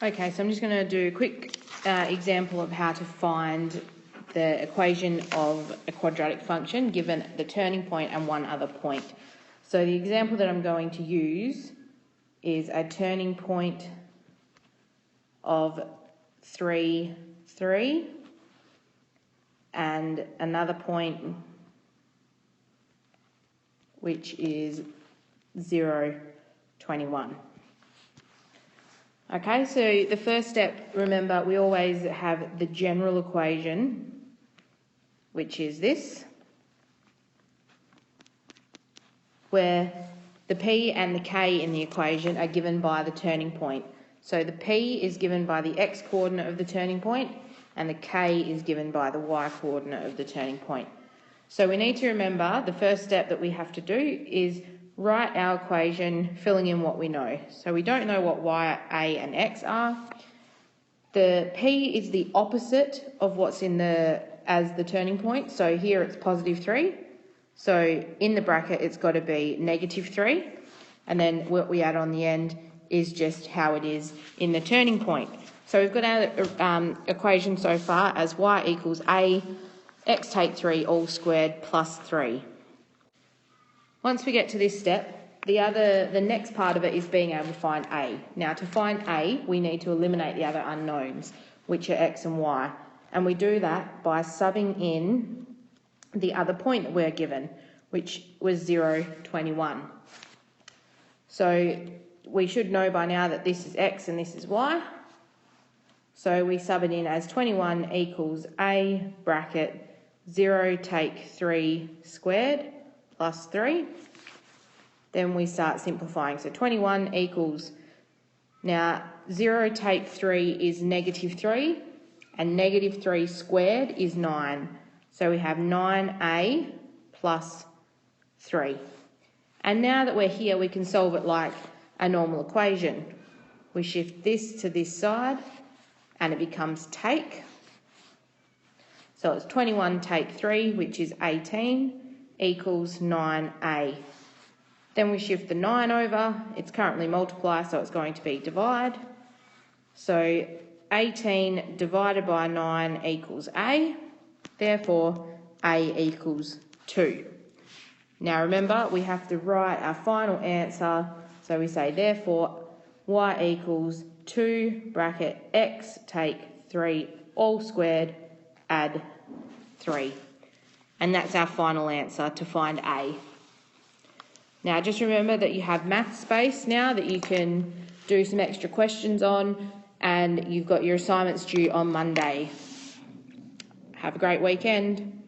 Okay, so I'm just going to do a quick example of how to find the equation of a quadratic function given the turning point and one other point. So the example that I'm going to use is a turning point of 3, 3 and another point which is 0, 21. Okay, so the first step, remember, we always have the general equation, which is this, where the p and the k in the equation are given by the turning point. So the p is given by the x-coordinate of the turning point, and the k is given by the y-coordinate of the turning point. So we need to remember the first step that we have to do is write our equation filling in what we know. So we don't know what y, a and x are. The p is the opposite of what's as the turning point. So here it's positive 3. So in the bracket it's got to be negative 3. And then what we add on the end is just how it is in the turning point. So we've got our equation so far as y equals a, x take 3 all squared plus 3. Once we get to this step, the next part of it is being able to find a. Now to find a, we need to eliminate the other unknowns, which are x and y. And we do that by subbing in the other point that we're given, which was 0, 21. So we should know by now that this is x and this is y. So we sub it in as 21 equals a bracket 0 take 3 squared plus 3. Then we start simplifying. So 21 equals, now 0 take 3 is negative 3, and negative 3 squared is 9. So we have 9a plus 3. And now that we're here, we can solve it like a normal equation. We shift this to this side, and it becomes take. So it's 21 take 3, which is 18, equals 9a. Then we shift the 9 over. It's currently multiply, so it's going to be divide. So 18 divided by 9 equals a. Therefore, a equals 2. Now remember, we have to write our final answer. So we say, therefore, y equals 2 bracket x take 3 all squared add 3. And that's our final answer to find a. Now just remember that you have math space now that you can do some extra questions on, and you've got your assignments due on Monday. Have a great weekend.